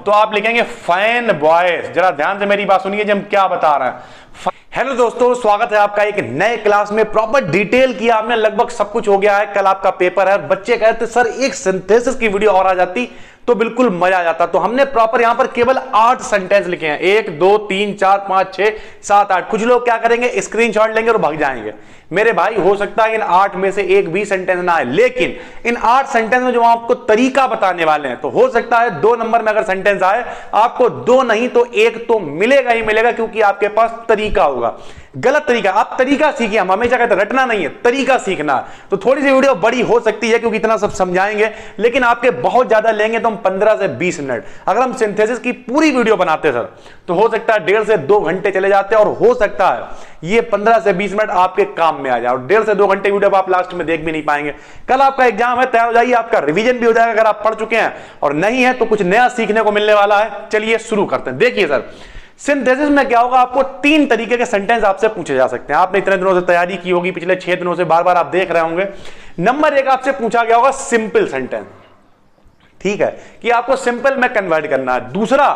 तो आप लिखेंगे फैन बॉयज। जरा ध्यान से मेरी बात सुनिए जी हम क्या बता रहे हैं। हेलो दोस्तों, स्वागत है आपका एक नए क्लास में। प्रॉपर डिटेल किया आपने, लगभग सब कुछ हो गया है। कल आपका पेपर है, बच्चे कहते सर एक सिंथेसिस की वीडियो और आ जाती तो बिल्कुल मजा आ जाता। तो हमने प्रॉपर यहां पर केवल 8 सेंटेंस लिखे हैं, 1 2 3 4 5 6 7 8। कुछ लोग क्या करेंगे, स्क्रीनशॉट लेंगे और भाग जाएंगे। मेरे भाई हो सकता है इन 8 में से एक भी सेंटेंस ना आए, लेकिन इन 8 सेंटेंस में जो आपको तरीका बताने वाले हैं तो हो सकता है 2 नंबर में अगर सेंटेंस आए आपको 2 नहीं तो 1 तो मिलेगा ही मिलेगा, क्योंकि आपके पास तरीका होगा। गलत तरीका, आप तरीका सीखिए। हम हमेशा कहते हैं रटना नहीं है, तरीका सीखना। तो थोड़ी सी वीडियो बड़ी हो सकती है क्योंकि इतना सब समझाएंगे, लेकिन आपके बहुत ज्यादा लेंगे तो हम 15 से 20 मिनट। अगर हम सिंथेसिस की पूरी वीडियो बनाते सर तो हो सकता है 1.5 से 2 घंटे चले जाते हैं, और हो सकता है ये 15 से 20 मिनट आपके काम में आ जाए, और 1.5 से 2 घंटे वीडियो आप लास्ट में देख भी नहीं पाएंगे। कल आपका एग्जाम है, तैयार हो जाइए, आपका रिवीजन भी हो जाएगा अगर आप पढ़ चुके हैं, और नहीं है तो कुछ नया सीखने को मिलने वाला है। चलिए शुरू करते हैं। देखिए सर, सिंथेसिस में क्या होगा, आपको 3 तरीके के सेंटेंस आपसे पूछे जा सकते हैं। आपने इतने दिनों से तैयारी की होगी, पिछले 6 दिनों से बार बार आप देख रहे होंगे। नंबर 1 आपसे पूछा गया होगा सिंपल सेंटेंस, ठीक है, कि आपको सिंपल में कन्वर्ट करना है। दूसरा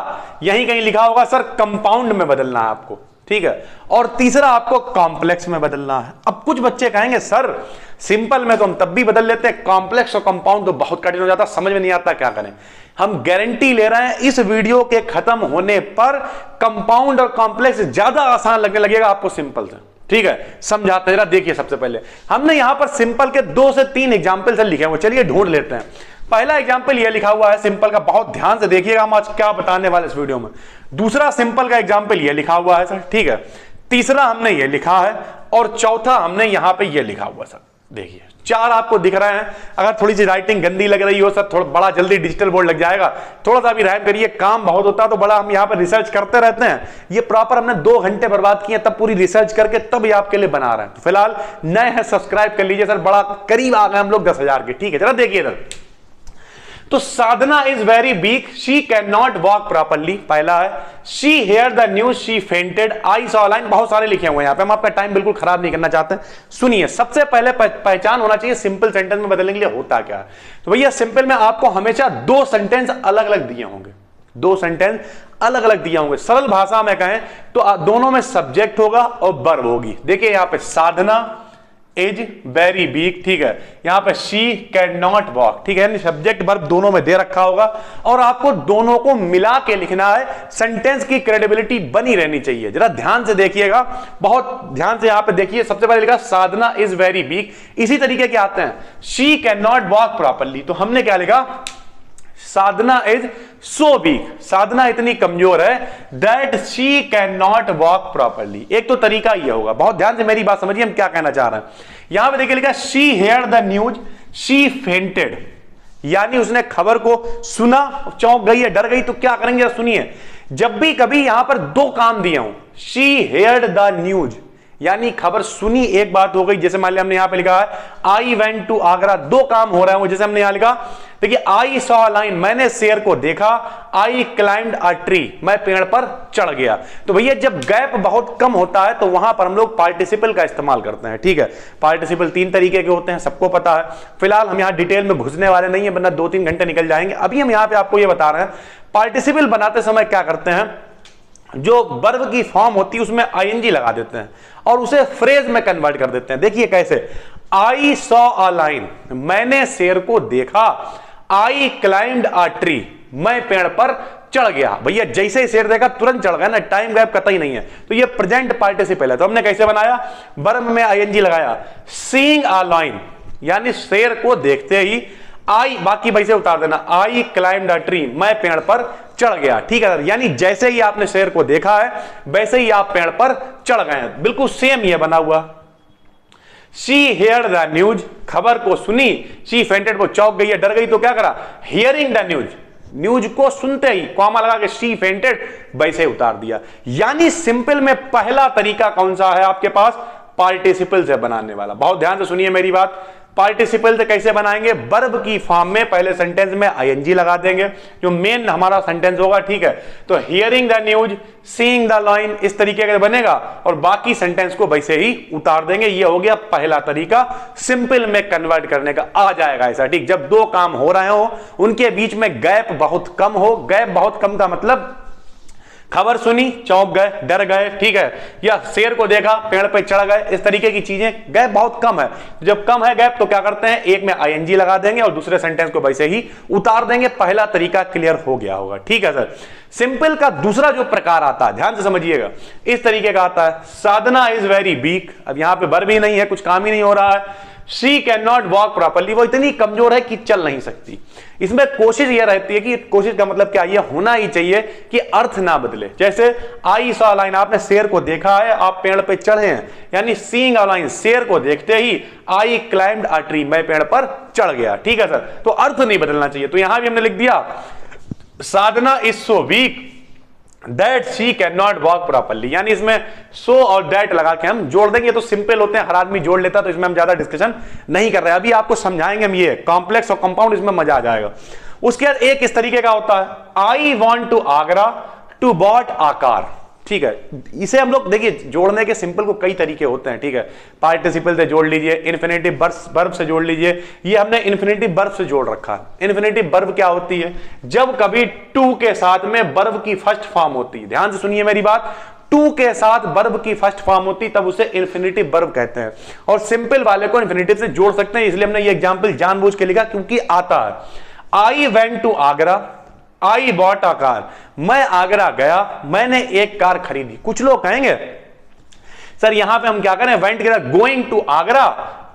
यहीं कहीं लिखा होगा सर कंपाउंड में बदलना है आपको, ठीक है, और तीसरा आपको कॉम्प्लेक्स में बदलना है। अब कुछ बच्चे कहेंगे सर सिंपल में तो हम तब भी बदल लेते हैं, कॉम्प्लेक्स और कंपाउंड तो बहुत कठिन हो जाता, समझ में नहीं आता क्या करें। हम गारंटी ले रहे हैं इस वीडियो के खत्म होने पर कंपाउंड और कॉम्प्लेक्स ज्यादा आसान लगने लगेगा आपको सिंपल से, ठीक है। समझाते जरा, देखिए सबसे पहले हमने यहां पर सिंपल के 2 से 3 एग्जाम्पल से लिखे हुए, चलिए ढूंढ लेते हैं। पहला एग्जाम्पल यह लिखा हुआ है सिंपल का, बहुत ध्यान से देखिएगा हम आज क्या बताने वाले इस वीडियो में। दूसरा सिंपल का एग्जाम्पल यह लिखा हुआ है सर, ठीक है। तीसरा हमने यह लिखा है, और चौथा हमने यहां पे यह लिखा हुआ सर। देखिए 4 आपको दिख रहे हैं। अगर थोड़ी सी राइटिंग गंदी लग रही हो सर, थोड़ा बड़ा जल्दी डिजिटल बोर्ड लग जाएगा, थोड़ा सा भी रहम करिए, काम बहुत होता है तो बड़ा हम यहाँ पर रिसर्च करते रहते हैं। ये प्रॉपर हमने 2 घंटे बर्बाद किए तब पूरी रिसर्च करके तब ये आपके लिए बना रहे हैं। तो फिलहाल नए हैं, सब्सक्राइब कर लीजिए सर, बड़ा करीब आ गए हम लोग 10,000 के, ठीक है। जरा देखिए सर, तो Sadhana is very weak, she can not walk properly, पहला है। She hair the news, she fainted, I saw line, बहुत सारे लिखे हुए हैं यहाँ पे, हम आपका टाइम बिल्कुल खराब नहीं करना चाहते। सुनिए, सबसे पहले पहचान होना चाहिए सिंपल सेंटेंस में बदलने के लिए होता क्या है। तो भैया सिंपल में आपको हमेशा 2 सेंटेंस अलग अलग दिए होंगे, 2 सेंटेंस अलग अलग दिए होंगे। सरल भाषा में कहें तो दोनों में सब्जेक्ट होगा और वर्ब होगी। देखिए यहाँ पे साधना इज वेरी वीक, ठीक है, यहां पे शी कैन नॉट वॉक, ठीक है, सब्जेक्ट वर्ब दोनों में दे रखा होगा, और आपको दोनों को मिला के लिखना है। सेंटेंस की क्रेडिबिलिटी बनी रहनी चाहिए। जरा ध्यान से देखिएगा, बहुत ध्यान से यहां पे देखिए। सबसे पहले लिखा साधना इज वेरी वीक, इसी तरीके के आते हैं she can not walk properly, तो हमने क्या लिखा, साधना इज सो वीक, साधना इतनी कमजोर है that she can not walk properly. एक तो तरीका यह होगा, बहुत ध्यान से मेरी बात समझिए हम क्या कहना चाह रहे हैं। यहां पे देखिए लिखा she hair the news, she fainted, यानी उसने खबर को सुना, चौंक गई है, डर गई। तो क्या करेंगे सुनिए, जब भी कभी यहां पर 2 काम दिए हूं, शी हेयर्ड द न्यूज यानी खबर सुनी, एक बात हो गई। जैसे मान लिया हमने यहां पे लिखा है आई वेंट टू आगरा, 2 काम हो रहे हैं। जैसे हमने यहां लिखा, देखिए आई सॉ लाइन, मैंने शेर को देखा, आई क्लाइंब्ड अ ट्री, मैं पेड़ पर चढ़ गया। तो भैया जब गैप बहुत कम होता है तो वहां पर हम लोग पार्टिसिपल का इस्तेमाल करते हैं, ठीक है। पार्टिसिपल 3 तरीके के होते हैं, सबको पता है। फिलहाल हम यहां डिटेल में घुसने वाले नहीं है, वरना 2-3 घंटे निकल जाएंगे। अभी हम यहां पे आपको ये बता रहे हैं पार्टिसिपल बनाते समय क्या करते हैं, जो वर्ब की फॉर्म होती है उसमें आईएनजी लगा देते हैं और उसे फ्रेज में कन्वर्ट कर देते हैं। देखिए कैसे, आई सॉ अ लाइन, मैंने शेर को देखा, आई क्लाइंब्ड अ ट्री, मैं पेड़ पर चढ़ गया। भैया जैसे ही शेर देखा तुरंत चढ़ गया ना, टाइम गैप कतई नहीं है। तो ये प्रेजेंट पार्टिसिपल है। तो हमने कैसे बनाया, वर्ब में आईएनजी लगाया, सीइंग अ लाइन यानी शेर को देखते ही, आई बाकी वैसे उतार देना, आई क्लाइंब्ड अ ट्री, मैं पेड़ पर चढ़ गया, ठीक है। यानी जैसे ही आपने शेर को देखा है वैसे ही आप पेड़ पर चढ़ गए हैं, बिल्कुल सेम ये बना हुआ। शी हेयर द न्यूज, खबर को सुनी, शी फेंटेड, वो चौंक गई है, डर गई। तो क्या करा, हियरिंग द न्यूज, न्यूज को सुनते ही कॉमा लगा के शी फेंटेड, वैसे उतार दिया। यानी सिंपल में पहला तरीका कौन सा है आपके पास, पार्टिसिपल से बनाने वाला। बहुत ध्यान से सुनिए मेरी बात, पार्टिसिपल से कैसे बनाएंगे, वर्ब की फॉर्म में पहले सेंटेंस में आईएनजी लगा देंगे जो मेन हमारा सेंटेंस होगा, ठीक है। तो hearing the news, seeing the line, इस तरीके का बनेगा और बाकी सेंटेंस को वैसे ही उतार देंगे। ये हो गया पहला तरीका सिंपल में कन्वर्ट करने का, आ जाएगा ऐसा, ठीक। जब दो काम हो रहे हो उनके बीच में गैप बहुत कम हो, गैप बहुत कम का मतलब खबर सुनी चौंक गए, डर गए, ठीक है, या शेर को देखा पेड़ पे चढ़ गए, इस तरीके की चीजें, गैप बहुत कम है। जब कम है गैप तो क्या करते हैं, एक में आईएनजी लगा देंगे और दूसरे सेंटेंस को वैसे ही उतार देंगे। पहला तरीका क्लियर हो गया होगा, ठीक है सर। सिंपल का दूसरा जो प्रकार आता है, ध्यान से समझिएगा, इस तरीके का आता है, साधना इज वेरी वीक। अब यहां पे वर्ब ही नहीं है, कुछ काम ही नहीं हो रहा है। She can not walk properly, वो इतनी कमजोर है कि चल नहीं सकती। इसमें कोशिश यह रहती है कि कोशिश का मतलब क्या, यह होना ही चाहिए कि अर्थ ना बदले। जैसे आई सॉ लाइन, आपने शेर को देखा है, आप पेड़ पे चढ़े हैं, यानी सीइंग अ लाइन, शेर को देखते ही आई क्लाइम्ड अ ट्री, मैं पेड़ पर चढ़ गया, ठीक है सर। तो अर्थ नहीं बदलना चाहिए। तो यहां भी हमने लिख दिया Sadhana is so weak that she can not walk properly, यानी इसमें सो और दैट लगा के हम जोड़ देंगे। तो सिंपल होते हैं, हर आदमी जोड़ लेता है, तो इसमें हम ज्यादा डिस्कशन नहीं कर रहे हैं। अभी आपको समझाएंगे हम, ये कॉम्प्लेक्स और कंपाउंड, इसमें मजा आ जाएगा। उसके बाद एक इस तरीके का होता है, I went to Agra to bought a car, ठीक है। इसे हम लोग देखिए जोड़ने के सिंपल को कई तरीके होते हैं, ठीक है। पार्टिसिपल से जोड़ लीजिए, इन्फिनेटिव वर्ब से जोड़ लीजिए। ये हमने इन्फिनेटिव वर्ब से जोड़ रखा है। इन्फिनेटिव वर्ब क्या होती है, जब कभी टू के साथ में वर्ब की फर्स्ट फॉर्म होती है, ध्यान से सुनिए मेरी बात, टू के साथ वर्ब की फर्स्ट फॉर्म होती तब उसे इन्फिनेटिव वर्ब कहते हैं। और सिंपल वाले को इन्फिनेटिव से जोड़ सकते हैं, इसलिए हमने ये एग्जांपल जानबूझ के लिखा क्योंकि आता है। I went to Agra, I bought a car, मैं आगरा गया, मैंने एक कार खरीदी। कुछ लोग कहेंगे सर यहां पे हम क्या करें, वेंट के साथ going to Agra,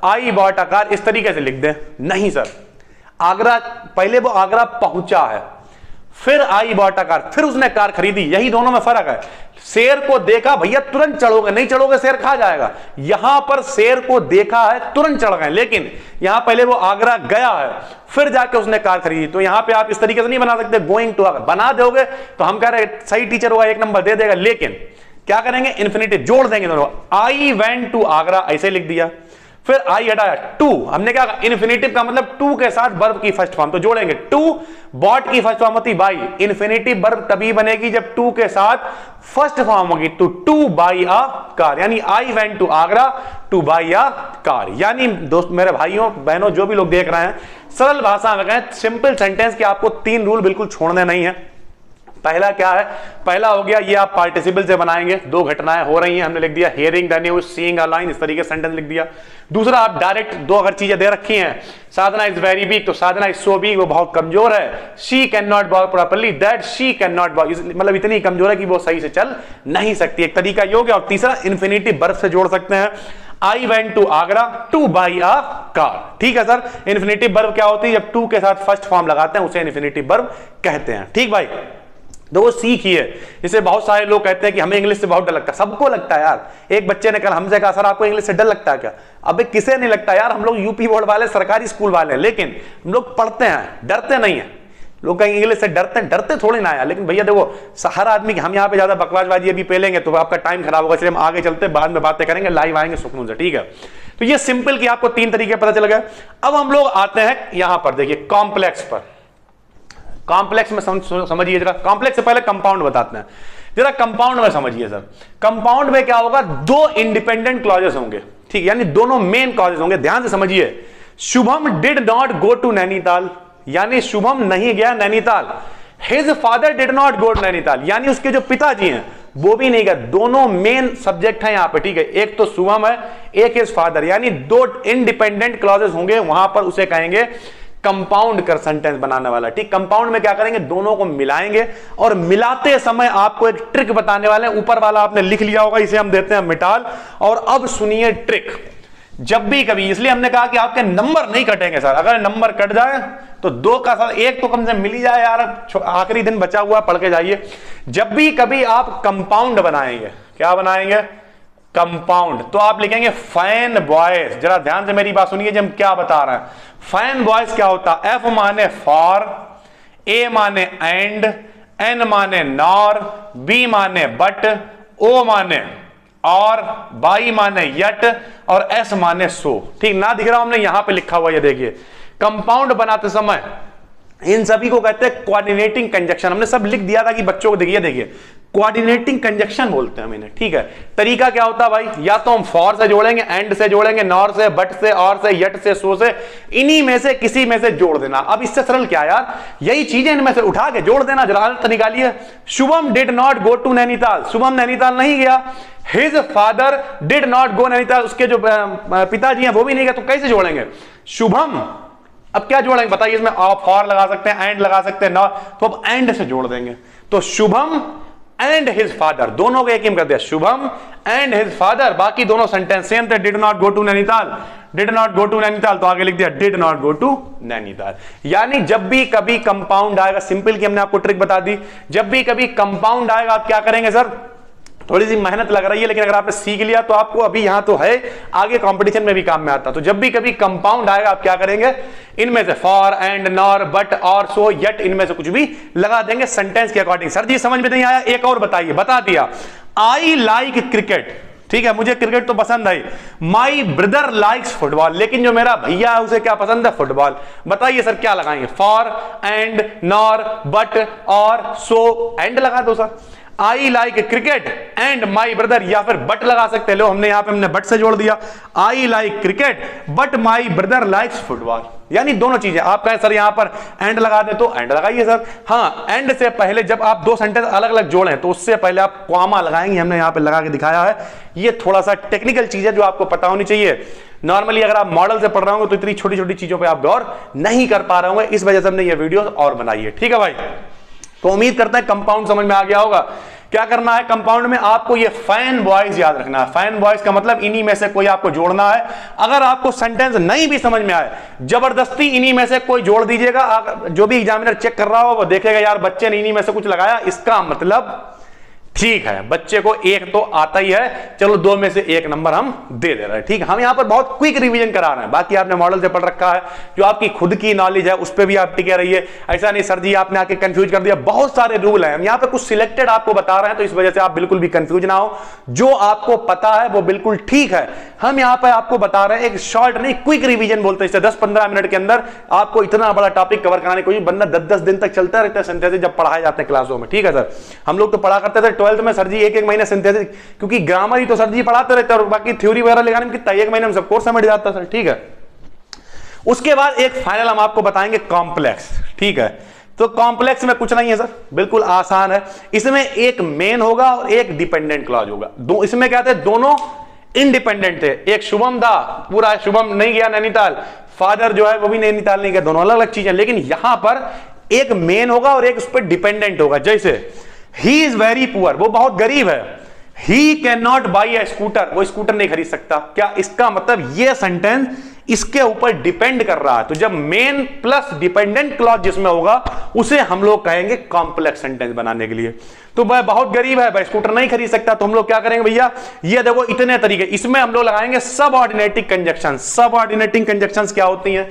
I bought a car, इस तरीके से लिख दें। नहीं सर, आगरा, पहले वो आगरा पहुंचा है, फिर आई बॉट अ कार, फिर उसने कार खरीदी, यही दोनों में फर्क है। शेर को देखा, भैया तुरंत चढ़ोगे, नहीं चढ़ोगे शेर खा जाएगा। यहां पर शेर को देखा है, तुरंत चढ़ गए, लेकिन यहां पहले वो आगरा गया है, फिर जाके उसने कार खरीदी। तो यहां पे आप इस तरीके से नहीं बना सकते, गोइंग टू आगरा बना दोगे तो हम कह रहे सही टीचर होगा, एक नंबर दे देगा। लेकिन क्या करेंगे, इन्फिनिटिव जोड़ देंगे दोनों, आई वेंट टू आगरा ऐसे लिख दिया, फिर आई हटाया, टू, हमने क्या कहा, इन्फिनिटिव का मतलब टू के साथ वर्ब की फर्स्ट फॉर्म, तो जोड़ेंगे टू, बॉट की फर्स्ट फॉर्म होती बाई, इन्फिनिटिव वर्ब तभी बनेगी जब टू के साथ फर्स्ट फॉर्म होगी, तो टू बाई अ कार, यानी I went to Agra to buy a car. यानी दोस्त मेरे भाइयों बहनों जो भी लोग देख रहे हैं, सरल भाषा में कहें, सिंपल सेंटेंस के आपको तीन रूल बिल्कुल छोड़ने नहीं है। पहला क्या है, पहला हो गया, ये आप पार्टिसिपल से बनाएंगे, दो घटनाएं हो रही हैं, हमने लिख दिया hearing the news, seeing a line, इस तरीके से सेंटेंस लिख दिया। दूसरा, आप डायरेक्ट दो अगर चीजें दे रखी हैं, साधना इज वेरी वीक, तो साधना इज सो वीक, वो बहुत कमजोर है। She can not walk properly, that she can not walk, मतलब इतनी कमजोर है कि वो सही से चल नहीं सकती, एक तरीका ये हो गया। और तीसरा, इन्फिनिटिव वर्ब से जोड़ सकते हैं, I went to Agra to buy a car, ठीक है सर। इन्फिनिटिव वर्ब क्या होती है, जब टू के साथ फर्स्ट फॉर्म लगाते हैं उसे इन्फिनिटिव वर्ब कहते हैं, ठीक भाई। तो वो सीखिए। इसे बहुत सारे लोग कहते हैं कि हमें इंग्लिश से बहुत डर लगता है, सबको लगता है यार। एक बच्चे ने कल हमसे कहा सर आपको इंग्लिश से डर लगता है क्या? अबे किसे नहीं लगता यार, हम लोग यूपी बोर्ड वाले सरकारी स्कूल वाले हैं, लेकिन हम लोग पढ़ते हैं, डरते नहीं है। लोग कहेंगे इंग्लिश से डरते थोड़ी ना यार, लेकिन भैया देखो हर आदमी की, हम यहाँ पे ज्यादा बकवासबाजी अभी पेलेंगे तो आपका टाइम खराब होगा, इसलिए हम आगे चलते बाद में बातें करेंगे, लाइव आएंगे सुकून से, ठीक है। तो ये सिंपल की आपको तीन तरीके पता चल गए। अब हम लोग आते हैं यहां पर, देखिए कॉम्प्लेक्स पर। कॉम्प्लेक्स में समझिए जरा, कॉम्प्लेक्स से पहले कंपाउंड बताते हैं, जरा कंपाउंड में समझिए सर। कंपाउंड में क्या होगा, दो इंडिपेंडेंट क्लॉजेस होंगे, ठीक, यानी दोनों मेन क्लॉजेस होंगे। ध्यान से समझिए, Shubham did not go to Nainital, यानी शुभम नहीं गया Nainital. His father did not go to Nainital, यानी उसके जो पिताजी हैं वो भी नहीं गए। दोनों मेन सब्जेक्ट हैं यहां पे, ठीक है, एक तो शुभम है, एक हिज फादर, यानी दो इंडिपेंडेंट क्लॉजेस होंगे, वहां पर उसे कहेंगे कंपाउंड कर सेंटेंस बनाने वाला, ठीक। कंपाउंड में क्या करेंगे, दोनों को मिलाएंगे, और मिलाते समय आपको एक ट्रिक बताने वाले हैं। ऊपर वाला आपने लिख लिया होगा, इसे हम देते हैं मिटाल। और अब सुनिए ट्रिक, जब भी कभी, इसलिए हमने कहा कि आपके नंबर नहीं कटेंगे सर, अगर नंबर कट जाए तो दो का साथ एक तो कम से मिल ही जाए यार, आखिरी दिन बचा हुआ पढ़ के जाइए। जब भी कभी आप कंपाउंड बनाएंगे, क्या बनाएंगे, कंपाउंड, तो आप लिखेंगे फैन बॉयज। जरा ध्यान से मेरी बात सुनिए, जब हम क्या बता रहे हैं। फैन बॉयज क्या होता है, एफ माने फॉर, ए माने एंड, एन माने नॉर, बी माने बट, ओ माने और बाई माने यट और एस माने सो। ठीक ना दिख रहा हमने यहां पे लिखा हुआ, ये देखिए कंपाउंड बनाते समय इन सभी को कहते हैं कोऑर्डिनेटिंग कंजक्शन। हमने सब लिख दिया था कि बच्चों को देखिए कोऑर्डिनेटिंग कंजक्शन बोलते हैं हम इन्हें। ठीक है, तरीका क्या होता है भाई, या तो हम फॉर से जोड़ेंगे, एंड से जोड़ेंगे, नॉर से, बट से, और से, यट से, सो से, इन्हीं में से किसी में से जोड़ देना। अब इससे सरल क्या यार, यही चीजें इनमें से उठा के जोड़ देना। जरा तो निकालिए, Shubham did not go to Nainital, Shubham Nainital नहीं गया। His father did not go Nainital, उसके जो पिताजी हैं वो भी नहीं गए। तो कैसे जोड़ेंगे शुभम, अब क्या जोड़ेंगे बताइए, इसमें फॉर लगा सकते हैं, एंड लगा सकते हैं, नॉट, तो अब एंड से जोड़ देंगे। तो शुभम एंड हिज फादर, दोनों को एक ही में कर दिया, शुभम एंड हिज फादर। बाकी दोनों सेंटेंस सेम थे, did not go to Nainital, did not go to Nainital, तो आगे लिख दिया did not go to Nainital. यानी जब भी कभी कंपाउंड आएगा, सिंपल की हमने आपको ट्रिक बता दी, जब भी कभी कंपाउंड आएगा आप क्या करेंगे सर, थोड़ी सी मेहनत लग रही है लेकिन अगर आपने सीख लिया तो आपको अभी यहां तो है, आगे कंपटीशन में भी काम में आता। तो जब भी कभी कंपाउंड आएगा आप क्या करेंगे, इनमें से फॉर, एंड, नॉर, बट, और, सो, यट, इनमें से कुछ भी लगा देंगे सेंटेंस के अकॉर्डिंग। सर जी समझ में नहीं आया, एक और बताइए, बता दिया, आई लाइक क्रिकेट, ठीक है मुझे क्रिकेट तो पसंद है, माई ब्रदर लाइक्स फुटबॉल, लेकिन जो मेरा भैया है उसे क्या पसंद है, फुटबॉल। बताइए सर क्या लगाएंगे, फॉर, एंड, नॉर, बट, और, सो, एंड लगा दो sir. I like cricket and my brother, या फिर बट लगा सकते हैं। लो हमने यहां पे हमने बट से जोड़ दिया, I like cricket but my brother likes football, यानी दोनों चीजें। आप कहें सर यहां पर एंड लगा दे तो एंड लगाइए सर। हाँ, एंड से पहले जब आप दो सेंटेंस अलग अलग जोड़ें तो उससे पहले आप कॉमा लगाएंगे, हमने यहां पे लगा के दिखाया है। ये थोड़ा सा टेक्निकल चीज है जो आपको पता होनी चाहिए। नॉर्मली अगर आप मॉडल से पढ़ रहे होंगे तो इतनी छोटी छोटी चीजों पर आप गौर नहीं कर पा रहे होंगे, इस वजह से हमने ये वीडियो और बनाई है। ठीक है भाई, तो उम्मीद करते हैं कंपाउंड समझ में आ गया होगा। क्या करना है कंपाउंड में, आपको ये फैन बॉयज याद रखना है। फैन बॉयज का मतलब इन्हीं में से कोई आपको जोड़ना है। अगर आपको सेंटेंस नहीं भी समझ में आए, जबरदस्ती इन्हीं में से कोई जोड़ दीजिएगा। जो भी एग्जामिनर चेक कर रहा हो वो देखेगा यार बच्चे ने इन्हीं में से कुछ लगाया, इसका मतलब ठीक है बच्चे को एक तो आता ही है, चलो दो में से एक नंबर हम दे दे रहे हैं। ठीक है, हम यहां पर बहुत क्विक रिवीजन करा रहे हैं, बाकी आपने मॉडल से पढ़ रखा है, जो आपकी खुद की नॉलेज है उस पर भी आप टिके रहिए। ऐसा नहीं सर जी आपने आके कंफ्यूज कर दिया, बहुत सारे रूल हैं, हम यहां पे कुछ सिलेक्टेड आपको बता रहे हैं, तो इस वजह से आप बिल्कुल भी कंफ्यूज ना हो। जो आपको पता है वो बिल्कुल ठीक है, हम यहां पर आपको बता रहे हैं, एक शॉर्ट नहीं क्विक रिवीजन बोलते हैं। 10-15 मिनट के अंदर आपको इतना बड़ा टॉपिक कवर कराने को, बंदा 10-10 दिन तक चलता रहता है सिंथेसिस जब पढ़ाए जाते हैं क्लासों में। ठीक है सर, हम लोग तो पढ़ा करते थे 12th में सर जी एक महीने सिंथेसिस, क्योंकि ग्रामर ही तो सर जी पढ़ाते रहते हैं और बाकी थ्योरी वगैरह लगाने में कितना, एक महीने में सब कोर्स समझ जाता है सर। ठीक है, उसके बाद एक फाइनल हम आपको बताएंगे कॉम्प्लेक्स। ठीक है, तो कॉम्प्लेक्स में कुछ नहीं है सर, बिल्कुल आसान है। इसमें एक मेन होगा और एक डिपेंडेंट क्लॉज होगा। दो इसमें क्या थे, दोनों इंडिपेंडेंट थे। एक शुभम था, पूरा शुभम नहीं गया नैनीताल, फादर जो है वो भी नैनीताल नहीं गया, दोनों अलग अलग चीजें। लेकिन यहां पर एक मेन होगा और एक उस पर डिपेंडेंट होगा। जैसे ही इज वेरी पुअर, वो बहुत गरीब है, he can not by a scooter, वो स्कूटर नहीं खरीद सकता। क्या इसका मतलब ये सेंटेंस इसके ऊपर डिपेंड कर रहा है। तो जब मेन प्लस डिपेंडेंट क्लॉज जिसमें होगा उसे हम लोग कहेंगे कॉम्प्लेक्स सेंटेंस बनाने के लिए। तो भाई बहुत गरीब है, भाई स्कूटर नहीं खरीद सकता, तो हम लोग क्या करेंगे भैया, ये देखो इतने तरीके, इसमें हम लोग लगाएंगे सबऑर्डिनेटिंग कंजक्शन। सबऑर्डिनेटिंग कंजक्शंस क्या होती हैं,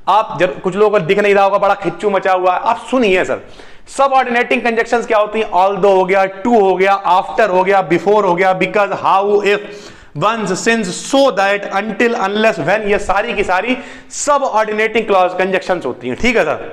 आप कुछ लोगों को दिख नहीं रहा होगा, बड़ा खिच्चू मचा हुआ है, आप सुनिए सर। सबऑर्डिनेटिंग कंजक्शंस क्या होती हैं, ऑल्दो हो गया, टू हो गया, आफ्टर हो गया, बिफोर हो गया, because, how, if, once, since, so that, until, unless, when, ये सारी की सारी सबऑर्डिनेटिंग क्लॉज कंजक्शंस होती हैं। ठीक है सर,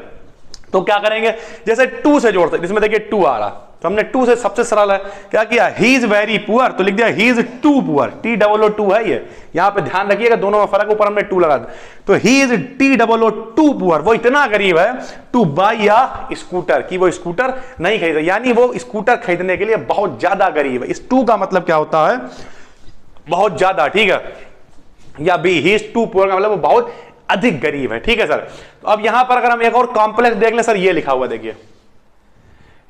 तो क्या करेंगे, जैसे टू से जोड़ते, जिसमें देखिए टू आ रहा, तो हमने टू से सबसे सरल है क्या किया, ही इज वेरी पुअर, तो लिख दिया ही इज टू पुअर, T-O-O-2 है ये, यहां पे ध्यान रखिएगा दोनों में फर्क, ऊपर हमने टू लगा दिया, तो ही इज T-O-O-2 पुअर, वो इतना गरीब है टू बाई या स्कूटर, की वो स्कूटर नहीं खरीद, यानी वो स्कूटर खरीदने के लिए बहुत ज्यादा गरीब है। इस टू का मतलब क्या होता है, बहुत ज्यादा। ठीक है, या बी ही इज टू पुअर का मतलब वो बहुत अधिक गरीब है। ठीक है सर, तो अब यहां पर अगर हम एक और कॉम्प्लेक्स देख लें सर, ये लिखा हुआ देखिए,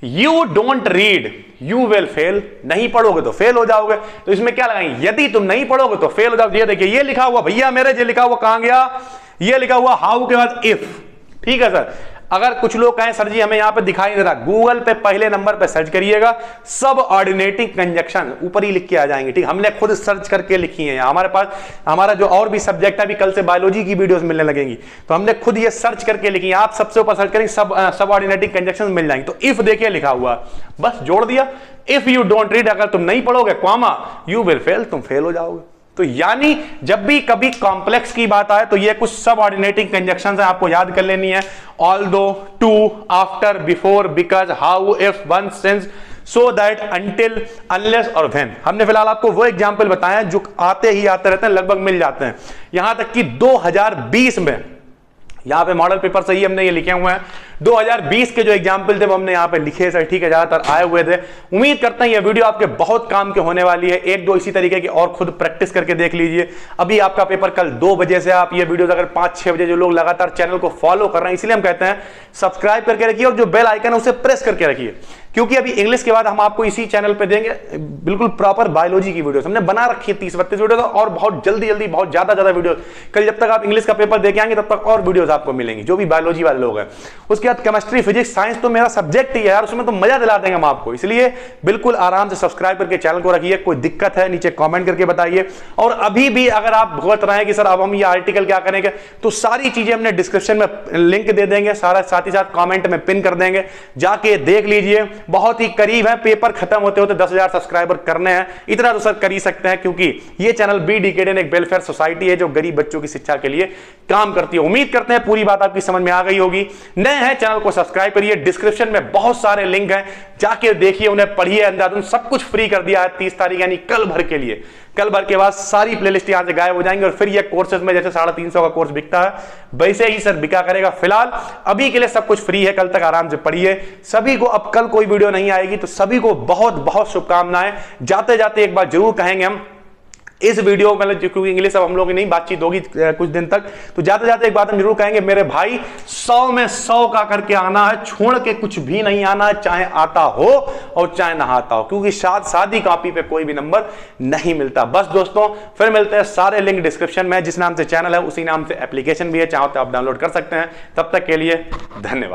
you don't read you will fail, नहीं पढ़ोगे तो फेल हो जाओगे। तो इसमें क्या लगाएंगे, यदि तुम नहीं पढ़ोगे तो फेल हो जाओगे। ये देखिए ये लिखा हुआ भैया मेरे, ये लिखा हुआ कहां गया, ये लिखा हुआ हाउ के बाद इफ। ठीक है सर, अगर कुछ लोग कहें सर जी हमें यहां पे दिखाई नहीं दे रहा, गूगल पे पहले नंबर पे सर्च करिएगा, सब ऑर्डिनेटिंग कंजक्शन ऊपर ही लिख के आ जाएंगे। ठीक, हमने खुद सर्च करके लिखी है। हमारे पास हमारा जो और भी सब्जेक्ट है, अभी कल से बायोलॉजी की वीडियोस मिलने लगेंगी, तो हमने खुद ये सर्च करके लिखी है। आप सबसे ऊपर सर्च करेंगे सब ऑर्डिनेटिंग कंजक्शन मिल जाएंगे। तो इफ देखिए लिखा हुआ, बस जोड़ दिया। इफ यू डोंट रीड, अगर तुम नहीं पढ़ोगे कॉमा, यू विल फेल, तुम फेल हो जाओगे। तो यानी जब भी कभी कॉम्प्लेक्स की बात आए तो ये कुछ सब ऑर्डिनेटिंग कंजक्शंस हैं, आपको याद कर लेनी है। Although, to, after, before, because, how, if, once, since, so that, until, unless और व्हेन। हमने फिलहाल आपको वो एग्जाम्पल बताए हैं जो आते ही आते रहते हैं, लगभग मिल जाते हैं। यहां तक कि 2020 में यहां पे मॉडल पेपर से ही हमने ये लिखे हुए हैं। 2020 के जो एग्जाम्पल थे वो हमने यहां पे लिखे सर, ठीक है, ज्यादातर आए हुए थे। उम्मीद करते हैं ये वीडियो आपके बहुत काम के होने वाली है। एक दो इसी तरीके की और खुद प्रैक्टिस करके देख लीजिए। अभी आपका पेपर कल 2 बजे से, आप ये वीडियो अगर 5-6 बजे, जो लोग लगातार चैनल को फॉलो कर रहे हैं, इसलिए हम कहते हैं सब्सक्राइब करके रखिए और जो बेल आइकन है उसे प्रेस करके रखिए, क्योंकि अभी इंग्लिश के बाद हम आपको इसी चैनल पे देंगे बिल्कुल प्रॉपर बायोलॉजी की वीडियोस। हमने बना रखी है 30-32 वीडियोस और बहुत जल्दी बहुत ज्यादा वीडियो। कल जब तक आप इंग्लिश का पेपर देके आएंगे तब तक और वीडियोस आपको मिलेंगी, जो भी बायोलॉजी वाले लोग हैं। उसके बाद केमिस्ट्री, फिजिक्स, साइंस तो मेरा सब्जेक्ट ही है यार, उसमें तो मजा दिला देंगे हम आपको। इसलिए बिल्कुल आराम से सब्सक्राइब करके चैनल को रखिए। कोई दिक्कत है नीचे कमेंट करके बताइए। और अभी भी अगर आप भुगत रहे हैं कि सर अब हम ये आर्टिकल क्या करेंगे, तो सारी चीजें हमने डिस्क्रिप्शन में लिंक दे देंगे, सारा साथ ही साथ कमेंट में पिन कर देंगे, जाके देख लीजिए। बहुत ही करीब है, पेपर खत्म होते होते 10,000 सब्सक्राइबर करने हैं। इतना तो सर कर ही सकते हैं, क्योंकि ये चैनल बी डिकेडेन एक वेलफेयर सोसाइटी है जो गरीब बच्चों की शिक्षा के लिए काम करती है। उम्मीद करते हैं पूरी बात आपकी समझ में आ गई होगी। नए हैं चैनल को सब्सक्राइब करिए, डिस्क्रिप्शन में बहुत सारे लिंक हैं, जाके देखिए, उन्हें पढ़िए। अंधाधुंध सब कुछ फ्री कर दिया है 30 तारीख यानी कल भर के लिए। कल भर के बाद सारी प्लेलिस्ट यहां से गायब हो जाएंगे और फिर ये कोर्सेज में जैसे 350 का कोर्स बिकता है वैसे ही सर बिका करेगा। फिलहाल अभी के लिए सब कुछ फ्री है, कल तक आराम से पढ़िए। सभी को, अब कल कोई वीडियो नहीं आएगी तो सभी को बहुत शुभकामनाएं। जाते जाते एक बार जरूर कहेंगे हम इस वीडियो में, क्योंकि इंग्लिश अब हम लोग की नहीं बातचीत होगी कुछ दिन तक, तो जाते जाते एक बात हम जरूर कहेंगे, मेरे भाई 100 में 100 का करके आना है, छोड़ के कुछ भी नहीं आना है, चाहे आता हो और चाहे ना आता हो, क्योंकि सादी कॉपी पे कोई भी नंबर नहीं मिलता। बस दोस्तों, फिर मिलते हैं। सारे लिंक डिस्क्रिप्शन में, जिस नाम से चैनल है उसी नाम से एप्लीकेशन भी है, चाहो तो आप डाउनलोड कर सकते हैं। तब तक के लिए धन्यवाद।